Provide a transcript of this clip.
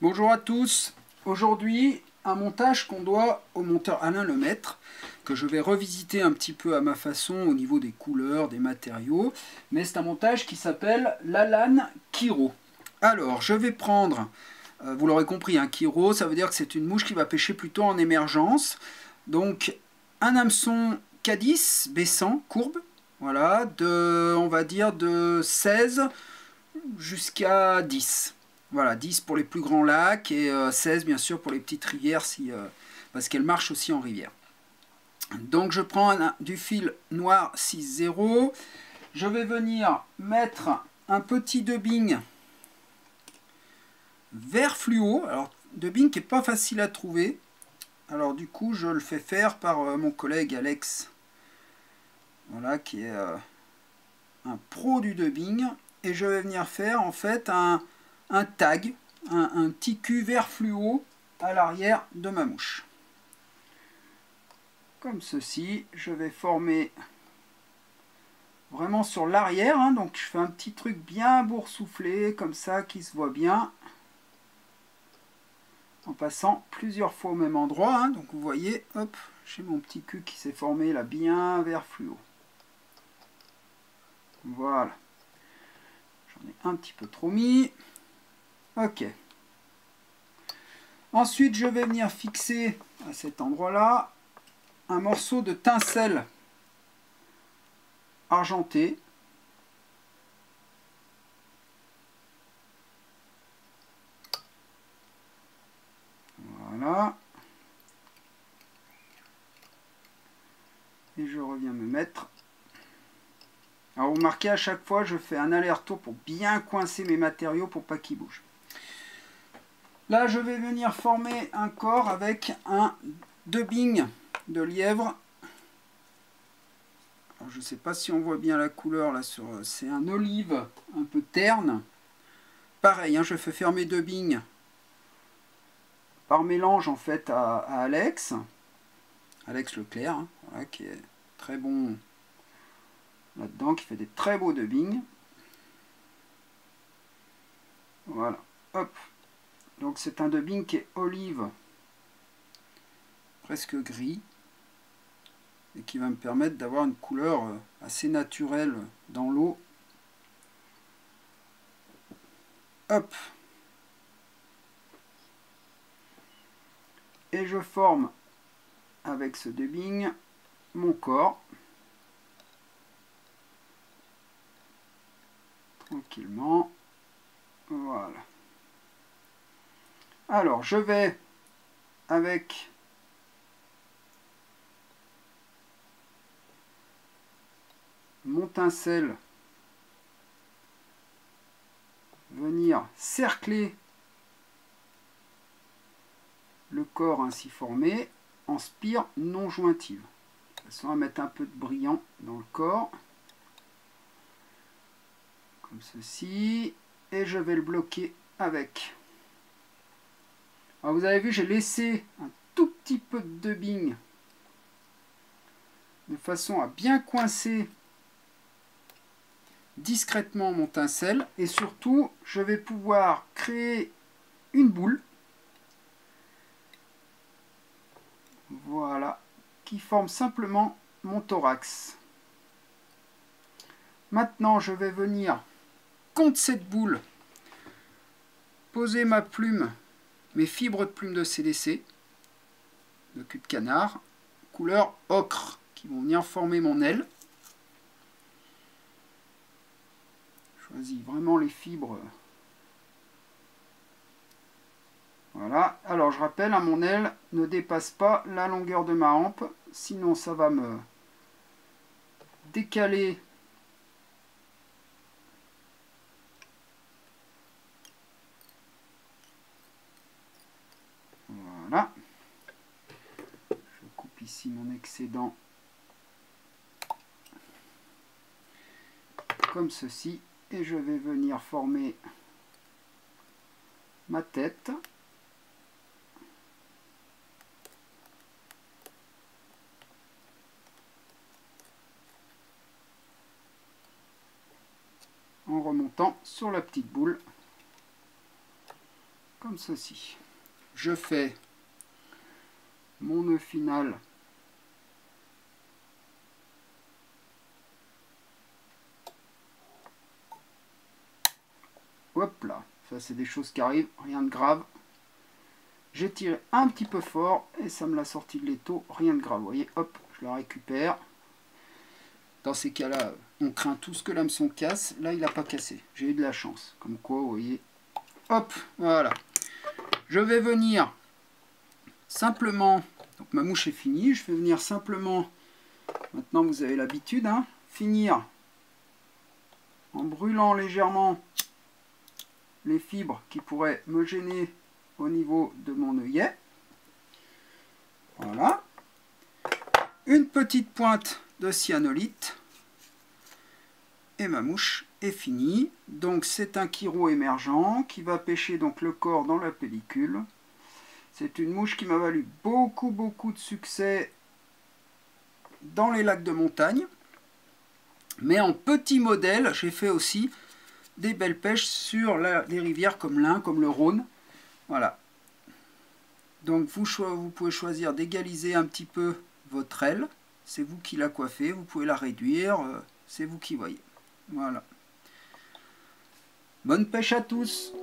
Bonjour à tous. Aujourd'hui, un montage qu'on doit au monteur Alain Lemaître, que je vais revisiter un petit peu à ma façon au niveau des couleurs, des matériaux. Mais c'est un montage qui s'appelle l'Alan Kiro. Alors, je vais prendre, vous l'aurez compris, un Kiro, ça veut dire que c'est une mouche qui va pêcher plutôt en émergence. Donc, un hameçon K10 baissant, courbe, voilà, on va dire de 16 jusqu'à 10. Voilà, 10 pour les plus grands lacs et 16 bien sûr pour les petites rivières parce qu'elles marchent aussi en rivière. Donc je prends du fil noir 6,0. Je vais venir mettre un petit dubbing vert fluo. Alors dubbing qui n'est pas facile à trouver. Alors du coup je le fais faire par mon collègue Alex. Voilà, qui est un pro du dubbing. Et je vais venir faire en fait un tag, un petit cul vert fluo à l'arrière de ma mouche. Comme ceci, je vais former vraiment sur l'arrière, hein, donc je fais un petit truc bien boursouflé, comme ça, qui se voit bien, en passant plusieurs fois au même endroit, hein, donc vous voyez, hop, j'ai mon petit cul qui s'est formé là, bien vert fluo. Voilà. J'en ai un petit peu trop mis. Ok. Ensuite, je vais venir fixer à cet endroit-là un morceau de tinsel argenté. Voilà. Et je reviens me mettre. Alors vous remarquez, à chaque fois, je fais un aller-retour pour bien coincer mes matériaux pour pas qu'ils bougent. Là, je vais venir former un corps avec un dubbing de lièvre. Alors, je ne sais pas si on voit bien la couleur là. C'est un olive un peu terne. Pareil, hein, je fais faire mes dubbings par mélange en fait à Alex Leclerc, hein, voilà, qui est très bon là-dedans, qui fait des très beaux dubbings. Voilà, hop. Donc c'est un dubbing qui est olive, presque gris, et qui va me permettre d'avoir une couleur assez naturelle dans l'eau. Hop. Et je forme avec ce dubbing mon corps. Tranquillement. Voilà. Alors, je vais avec mon tinsel venir cercler le corps ainsi formé en spire non jointive. De façon à mettre un peu de brillant dans le corps. Comme ceci. Et je vais le bloquer avec. Alors vous avez vu, j'ai laissé un tout petit peu de dubbing de façon à bien coincer discrètement mon tinsel. Et surtout, je vais pouvoir créer une boule. Voilà, qui forme simplement mon thorax. Maintenant, je vais venir contre cette boule poser ma plume, mes fibres de plume de CDC, de cul de canard, couleur ocre, qui vont venir former mon aile. Je choisis vraiment les fibres. Voilà, alors je rappelle, hein, mon aile ne dépasse pas la longueur de ma hampe, sinon ça va me décaler voilà. Je coupe ici mon excédent comme ceci et je vais venir former ma tête. En remontant sur la petite boule comme ceci. Je fais mon nœud final hop là, ça c'est des choses qui arrivent, rien de grave. J'ai tiré un petit peu fort et ça me l'a sorti de l'étau, rien de grave. Vous voyez, hop, je la récupère. Dans ces cas-là, on craint tous que l'hameçon casse. Là, il n'a pas cassé. J'ai eu de la chance. Comme quoi, vous voyez, hop, voilà. Je vais venir simplement, donc ma mouche est finie, je vais venir simplement, maintenant vous avez l'habitude, hein, finir en brûlant légèrement les fibres qui pourraient me gêner au niveau de mon œillet. Voilà. Une petite pointe de cyanolite et ma mouche est finie. Donc c'est un chiro émergent qui va pêcher donc le corps dans la pellicule. C'est une mouche qui m'a valu beaucoup de succès dans les lacs de montagne. Mais en petit modèle, j'ai fait aussi des belles pêches sur des rivières comme l'Ain, comme le Rhône. Voilà. Donc vous pouvez choisir d'égaliser un petit peu votre aile. C'est vous qui la coiffez, vous pouvez la réduire, c'est vous qui voyez. Voilà. Bonne pêche à tous!